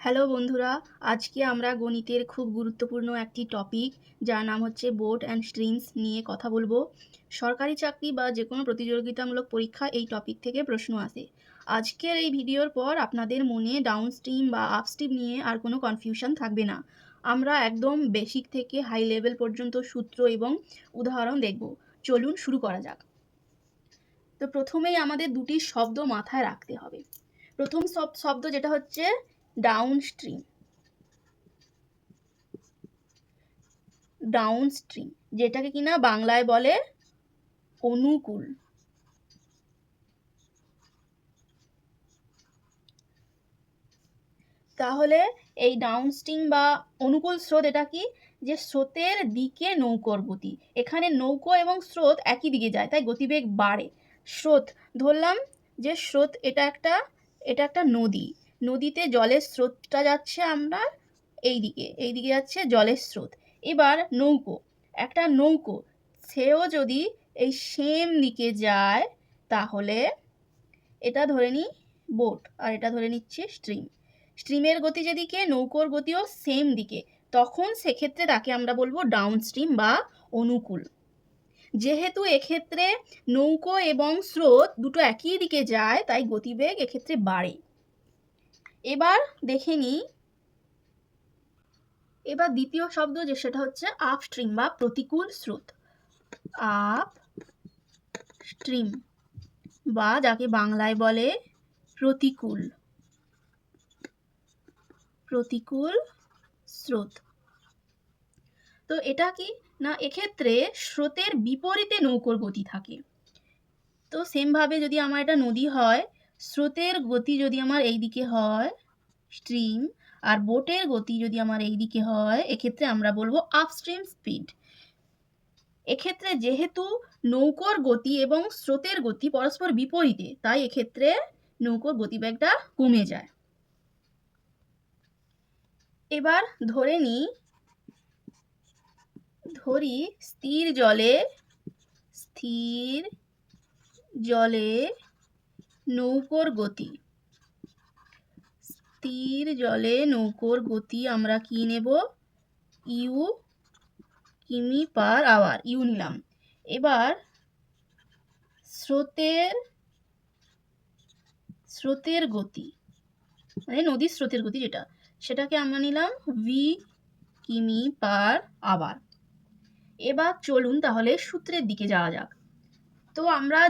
Hello বন্ধুরা, আজকে আমরা গণিতের খুব গুরুত্বপূর্ণ একটি টপিক যার নাম হচ্ছে বোট অ্যান্ড স্ট্রিমস নিয়ে কথা বলবো। সরকারি চাকরি বা যে কোনো প্রতিযোগিতামূলক পরীক্ষা এই টপিক থেকে প্রশ্ন আসে। আজকের এই ভিডিওর পর আপনাদের মনে ডাউন স্ট্রিম বা আপ স্ট্রিম নিয়ে আর কোনো কনফিউশন থাকবে না। আমরা একদম বেসিক থেকে হাই লেভেল পর্যন্ত সূত্র এবং উদাহরণ দেখব। চলুন শুরু করা যাক। তো প্রথমেই আমাদের দুটি শব্দ মাথায় রাখতে হবে। প্রথম শব্দ যেটা হচ্ছে ডাউন স্ট্রিম। ডাউন স্ট্রিম যেটাকে কিনা বাংলায় বলে অনুকূল। তাহলে এই ডাউন স্ট্রিম বা অনুকূল স্রোত এটা কি, যে স্রোতের দিকে নৌকোর গতি। এখানে নৌকো এবং স্রোত একই দিকে যায়, তাই গতিবেগ বাড়ে। স্রোত ধরলাম যে স্রোত এটা একটা নদী। নদীতে জলের স্রোতটা যাচ্ছে আমরা এইদিকে যাচ্ছে জলের স্রোত। এবার নৌকো, একটা নৌকো, সেও যদি এই সেম দিকে যায় তাহলে এটা ধরে নিই বোট, আর এটা ধরে নিচ্ছি স্ট্রিম। স্ট্রিমের গতি যেদিকে নৌকোর গতিও সেম দিকে, তখন সেক্ষেত্রে তাকে আমরা বলবো ডাউন স্ট্রিম বা অনুকূল। যেহেতু এক্ষেত্রে নৌকো এবং স্রোত দুটো একই দিকে যায় তাই গতিবেগ এক্ষেত্রে বাড়ে। এবার দেখে নিই এবার দ্বিতীয় শব্দ, যে সেটা হচ্ছে আপ স্ট্রিম বা প্রতিকূল স্রোত। আপ স্ট্রিম বা যাকে বাংলায় বলে প্রতিকূল স্রোত। তো এটা কি না, এক্ষেত্রে স্রোতের বিপরীতে নৌকোর গতি থাকে। তো সেমভাবে যদি আমার এটা নদী হয়, স্রোতের গতি যদি আমার এইদিকে হয় স্ট্রিম, আর বোটের গতি যদি আমার এইদিকে হয়, এক্ষেত্রে আমরা বলবো আপস্ট্রিম স্পিড। এক্ষেত্রে যেহেতু নৌকোর গতি এবং স্রোতের গতি পরস্পর বিপরীতে, তাই এক্ষেত্রে নৌকোর গতিবেগটা কমে যায়। এবার ধরি স্থির জলে নৌকোর গতি। স্থির জলে নৌকোর গতি আমরা কি নেব, ইউ কিমি পার আওয়ার, ইউ নিলাম। এবার স্রোতের গতি মানে নদীর স্রোতের গতি সেটাকে আমরা নিলাম ভি কিমি পার আওয়ার। এবার চলুন তাহলে সূত্রের দিকে যাওয়া যাক। তো আমরা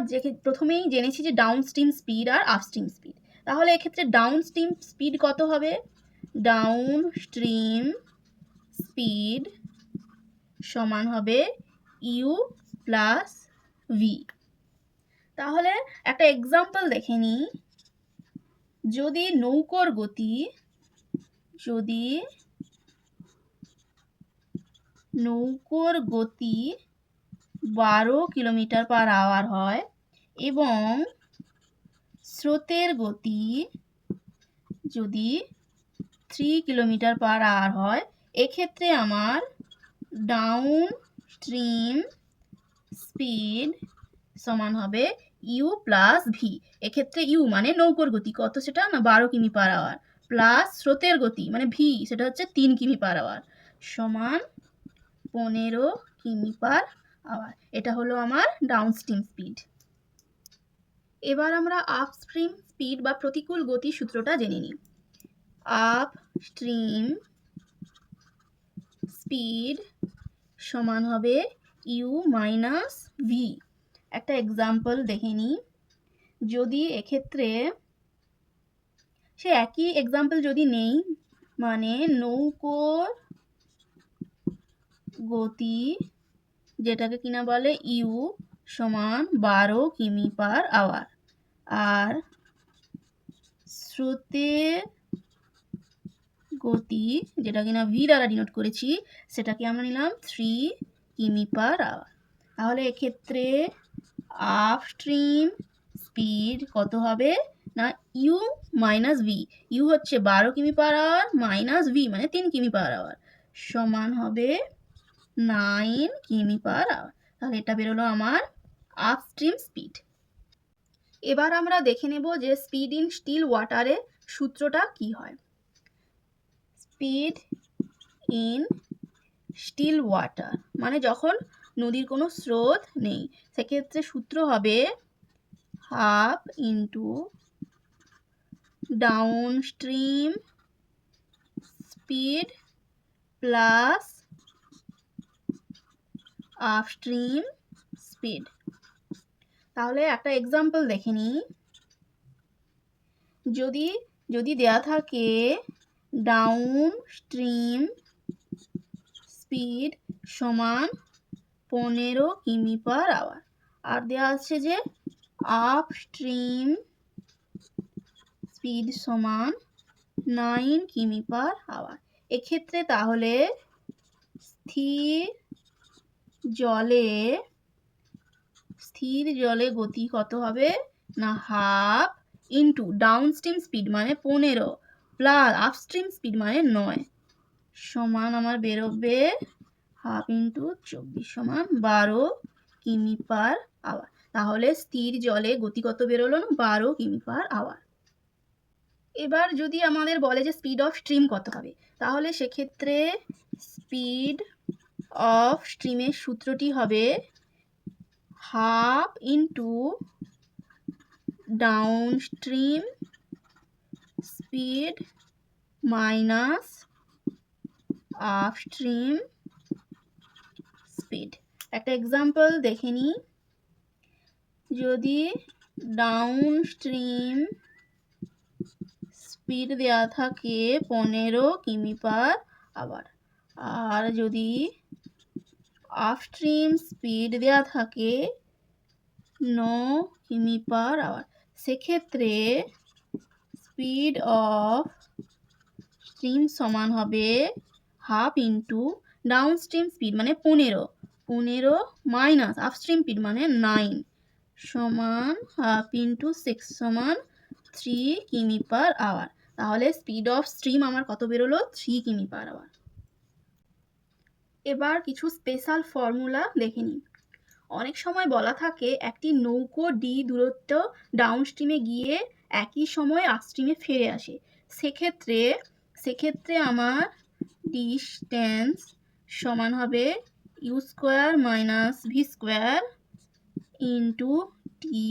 প্রথমেই জেনেছি যে ডাউন স্ট্রিম স্পিড আর আপস্ট্রিম স্পিড। তাহলে এক্ষেত্রে ডাউন স্ট্রিম স্পিড কত হবে, ডাউন স্ট্রিম স্পিড সমান হবে ইউ প্লাস ভি। তাহলে একটা এক্সাম্পল দেখে নিই। যদি নৌকোর গতি 12 কিলোমিটার পার আওয়ার হয় এবং স্রোতের গতি যদি 3 কিলোমিটার পার আওয়ার হয়, এক্ষেত্রে আমার ডাউন স্ট্রিম স্পিড সমান হবে ইউ প্লাস ভি। এক্ষেত্রে ইউ মানে নৌকোর গতি কত, সেটা না 12 কিমি পার আওয়ার, প্লাস স্রোতের গতি মানে ভি, সেটা হচ্ছে 3 কিমি পার আওয়ার, সমান 15 কিমি পার আওয়ার। এটা হলো আমার ডাউন স্ট্রিম স্পিড। এবার আমরা আপ স্ট্রিম স্পিড বা প্রতিকূল গতি সূত্রটা জেনে নিই। আপ স্ট্রিম স্পিড সমান হবে ইউ মাইনাস ভি। একটা এক্সাম্পল দেখে নিই। যদি এক্ষেত্রে সে একই এক্সাম্পল যদি নেই, মানে নৌকোর গতি যেটাকে কিনা বলে ইউ সমান 12 কিমি পার আওয়ার, আর স্রোতের গতি যেটা কিনা ভি দ্বারা ডিনোট করেছি সেটাকে আমরা নিলাম 3 কিমি পার আওয়ার। তাহলে এক্ষেত্রে আপস্ট্রিম স্পিড কত হবে না, ইউ মাইনাস ভি। ইউ হচ্ছে 12 কিমি পার আওয়ার মাইনাস ভি মানে 3 কিমি পার আওয়ার, সমান হবে 9 কিমি পার আওয়ার। তাহলে এটা বেরোলো আমার আপস্ট্রিম স্পিড। এবার আমরা দেখে নেব যে স্পিড ইন স্টিল ওয়াটারে সূত্রটা কি হয়। স্পিড ইন স্টিল ওয়াটার, মানে যখন নদীর কোনো স্রোত নেই, সেক্ষেত্রে সূত্র হবে half into downstream speed plus upstream speed. তাহলে একটা এক্সাম্পল দেখে নিই। যদি দেয়া থাকে ডাউনস্ট্রিম স্পিড সমান 15 কিমি/আওয়ার, আর দেওয়া আছে যে আপস্ট্রিম স্পিড সমান 9 কিমি/আওয়ার, এক্ষেত্রে তাহলে স্থির জলে গতি কত হবে না, হাফ ইন্টু ডাউনস্ট্রিম স্পিড মানে 15 প্লাস আপস্ট্রিম স্পিড মানে 9 সমান আমার বেরোবে হাফ ইন্টু 24 সমান 12 কিমি/আওয়ার। তাহলে স্থির জলে গতি কত বেরোলো না, 12 কিমি/আওয়ার। এবার যদি আমাদের বলে যে স্পিড অফ স্ট্রিম কত হবে, তাহলে সেক্ষেত্রে স্পিড অফ স্ট্রিমের সূত্রটি হবে half into downstream speed minus upstream speed. একটা এক্সাম্পল দেখে নিই। যদি ডাউনস্ট্রিম স্পিড দেওয়া থাকে 15 কিমি/আওয়ার, আর যদি আপস্ট্রিম স্পিড দেওয়া থাকে 9 কিমি/আওয়ার, সেক্ষেত্রে স্পিড অফ স্ট্রিম সমান হবে হাফ ইন্টু ডাউনস্ট্রিম স্পিড মানে 15 মাইনাস আপস্ট্রিম স্পিড মানে 9 সমান হাফ ইন্টু 6 সমান 3 কিমি/আওয়ার। তাহলে স্পিড অফ স্ট্রিম আমার কত বেরোলো, 3 কিমি/আওয়ার। এবার কিছু স্পেশাল ফর্মুলা দেখে নিই। অনেক সময় বলা থাকে একটি নৌকো ডি দূরত্ব ডাউনস্ট্রিমে গিয়ে একই সময় আপস্ট্রিমে ফিরে আসে, সেক্ষেত্রে আমার ডিস্টেন্স সমান হবে u square minus v square into t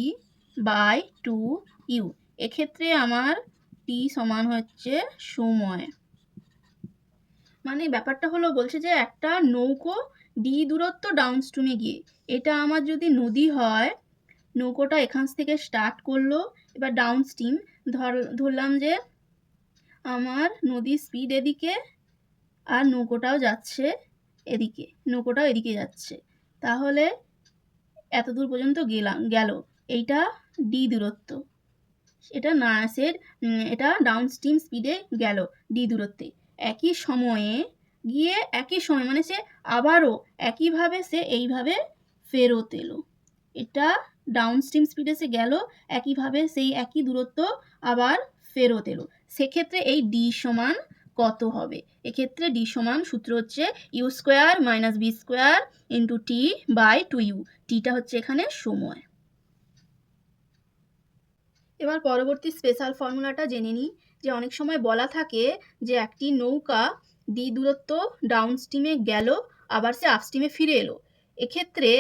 by 2u। এক্ষেত্রে আমার টি সমান হচ্ছে সময়। মানে ব্যাপারটা হলো বলছে যে একটা নৌকো ডি দূরত্ব ডাউনস্ট্রিমে গিয়ে, এটা আমার যদি নদী হয়, নৌকোটা এখান থেকে স্টার্ট করলো, এবার ডাউনস্ট্রিম ধরলাম যে আমার নদীর স্পিড এদিকে আর নৌকোটাও এদিকে যাচ্ছে, তাহলে এত দূর পর্যন্ত গেল, এইটা ডি দূরত্ব, এটা ডাউনস্ট্রিম স্পিডে গেল ডি দূরত্বে। একই সময়ে মানে সে আবারও একইভাবে সে এইভাবে ফেরত এলো, এটা ডাউনস্ট্রিম স্পিডে সে গেল, একইভাবে সেই একই দূরত্ব আবার ফেরত এলো, সেক্ষেত্রে এই ডি সমান কত হবে? এক্ষেত্রে ডি সমান সূত্র হচ্ছে u square minus v square into t by 2u। টিটা হচ্ছে এখানে সময়। এবার পরবর্তী স্পেশাল ফর্মুলাটা জেনে নিই। যে অনেক সময় বলা থাকে যে একটি নৌকা ডি দূরত্ব ডাউনস্ট্রিমে গেল, আবার সে আপস্ট্রিমে ফিরে এলো, এক্ষেত্রে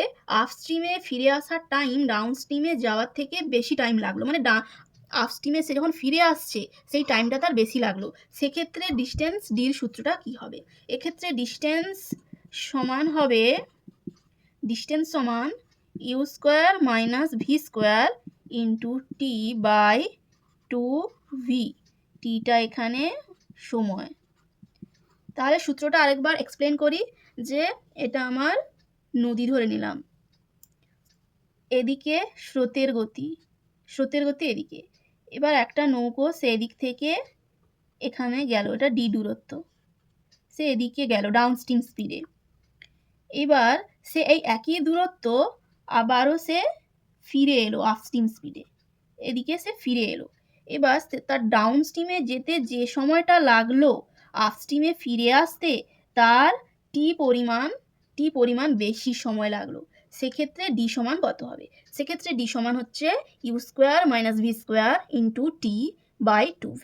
আপস্ট্রিমে ফিরে আসার টাইম ডাউনস্ট্রিমে যাওয়ার থেকে বেশি টাইম লাগলো, মানে আপস্ট্রিমে সে যখন ফিরে আসছে সেই টাইমটা তার বেশি লাগলো, সেক্ষেত্রে ডিস্টেন্স ডির সূত্রটা কি হবে? এক্ষেত্রে ডিস্টেন্স সমান u square minus v square into t by 2v। টিটা এখানে সময়। তাহলে সূত্রটা আরেকবার এক্সপ্লেন করি। যে এটা আমার নদী ধরে নিলাম, এদিকে স্রোতের গতি এদিকে, এবার একটা নৌকো সে এদিক থেকে এখানে গেল, এটা ডি দূরত্ব, সে এদিকে গেল ডাউনস্ট্রিম স্পিডে, এবার সে এই একই দূরত্ব আবারও সে ফিরে এলো আপস্ট্রিম স্পিডে, এদিকে সে ফিরে এলো, এবার তার ডাউনস্ট্রিমে যেতে যে সময়টা লাগলো আপস্ট্রিমে ফিরে আসতে, তার টি পরিমাণ বেশি সময় লাগলো, সেক্ষেত্রে ডি সমান কত হবে? সেক্ষেত্রে ডি সমান হচ্ছে u square minus v square into t by 2v।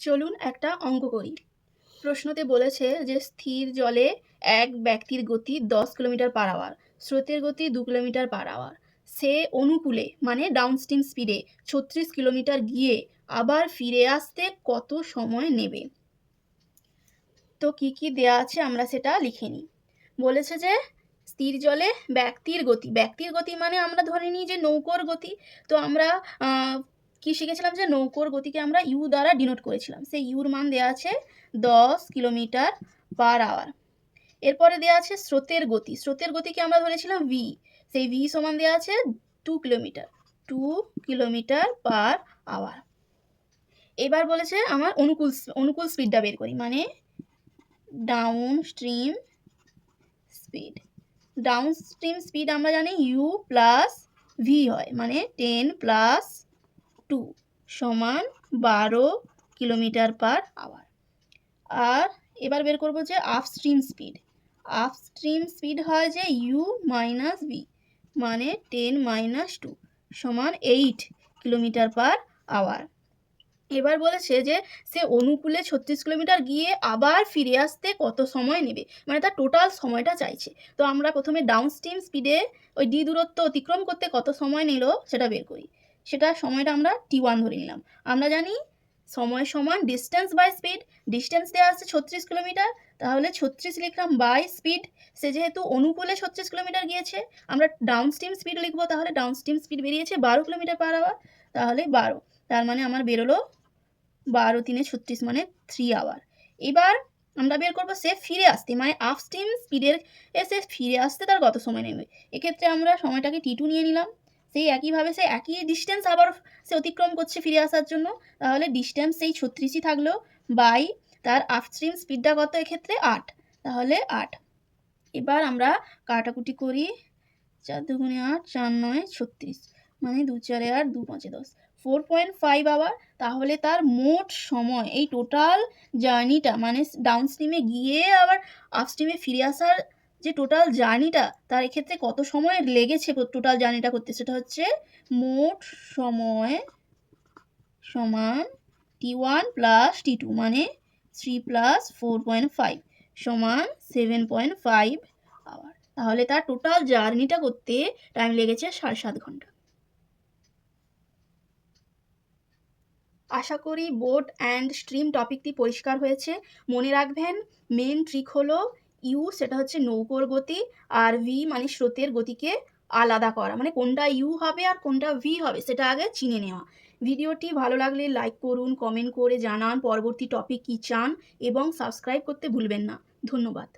চলুন একটা অঙ্ক করি। প্রশ্নতে বলেছে যে স্থির জলে এক ব্যক্তির গতি 10 কিলোমিটার পার আওয়ার, স্রোতের গতি 2 কিলোমিটার পার আওয়ার। সে অনুকূলে মানে ডাউনস্ট্রিম স্পিডে 36 কিলোমিটার গিয়ে আবার ফিরে আসতে কত সময় নেবে? তো কি কি দেয়া আছে আমরা সেটা লিখে নিই। বলেছে যে স্থির জলে ব্যক্তির গতি মানে আমরা ধরে নিই যে নৌকোর গতি। তো আমরা কি শিখেছিলাম যে নৌকোর গতিকে আমরা ইউ দ্বারা ডিনোট করেছিলাম। সেই ইউর মান দেওয়া আছে 10 কিলোমিটার পার আওয়ার। এরপরে দেওয়া আছে স্রোতের গতিকে আমরা ধরেছিলাম ভি। সেই ভি সমান দেওয়া আছে 2 কিলোমিটার পার আওয়ার। এবার বলেছে আমার অনুকূল স্পিডটা বের করি, মানে ডাউনস্ট্রিম স্পিড আমরা জানি ইউ প্লাস ভি হয়, মানে 10 প্লাস 2 সমান 12 কিলোমিটার পার আওয়ার। আর এবার বের করবো যে আপস্ট্রিম স্পিড হয় যে ইউ মাইনাস ভি, মানে 10 মাইনাস 2 সমান 8 কিলোমিটার পার আওয়ার। এবার বলেছে যে সে অনুকূলে 36 কিলোমিটার গিয়ে আবার ফিরে আসতে কত সময় নেবে, মানে তার টোটাল সময়টা চাইছে। তো আমরা প্রথমে ডাউনস্ট্রিম স্পিডে ওই ডি দূরত্ব অতিক্রম করতে কত সময় নিল সেটা বের করি। সেটা সময়টা আমরা t1 ধরে নিলাম। আমরা জানি সময় সমান ডিস্টেন্স বাই স্পিড। ডিস্টেন্স দেওয়া আছে 36 কিলোমিটার, তাহলে 36 লিখলাম বাই স্পিড। সে যেহেতু অনুকূলে 36 কিলোমিটার গিয়েছে, আমরা ডাউনস্ট্রিম স্পিড লিখবো, তাহলে ডাউনস্ট্রিম স্পিড বেরিয়েছে 12 কিলোমিটার পার আওয়ার, তাহলে 12। তার মানে আমার বেরোলো 12 3 36 মানে 3 আওয়ার। এবার আমরা বের করবো সে ফিরে আসতে, মানে আপস্ট্রিম স্পিডের সে ফিরে আসতে তার কত সময় নেবে। এক্ষেত্রে আমরা সময়টাকে t2 নিয়ে নিলাম। সেই একইভাবে সে একই ডিস্টেন্স আবার সে অতিক্রম করছে ফিরে আসার জন্য, তাহলে ডিস্টেন্স সেই 36ই থাকলো বাই তার আপস্ট্রিম স্পিডটা কত, এক্ষেত্রে 8, তাহলে 8। এবার আমরা কাটাকুটি করি, 4 2 8 4 9 36, মানে 2 4 8 2 5 10, 4.5 আওয়ার। তাহলে তার মোট সময় এই টোটাল জার্নিটা, মানে ডাউনস্ট্রিমে গিয়ে আবার আপস্ট্রিমে ফিরে আসার যে টোটাল জার্নিটা, তার এক্ষেত্রে কত সময় লেগেছে টোটাল জার্নিটা করতে, সেটা হচ্ছে মোট সময় সমান t1 প্লাস t2, মানে 3 প্লাস 4.5 সমান 7.5 আওয়ার। তাহলে তার টোটাল জার্নিটা করতে টাইম লেগেছে 7.5 ঘন্টা। আশা করি বোট অ্যান্ড স্ট্রিম টপিকটি পরিষ্কার হয়েছে। মনে রাখবেন মেন ট্রিক হলো ইউ, সেটা হচ্ছে নৌকোর গতি, আর ভি মানে স্রোতের গতিকে আলাদা করা, মানে কোনটা ইউ হবে আর কোনটা ভি হবে সেটা আগে চিনে নেওয়া। ভিডিওটি ভালো লাগলে লাইক করুন, কমেন্ট করে জানান পরবর্তী টপিক কী চান, এবং সাবস্ক্রাইব করতে ভুলবেন না। ধন্যবাদ।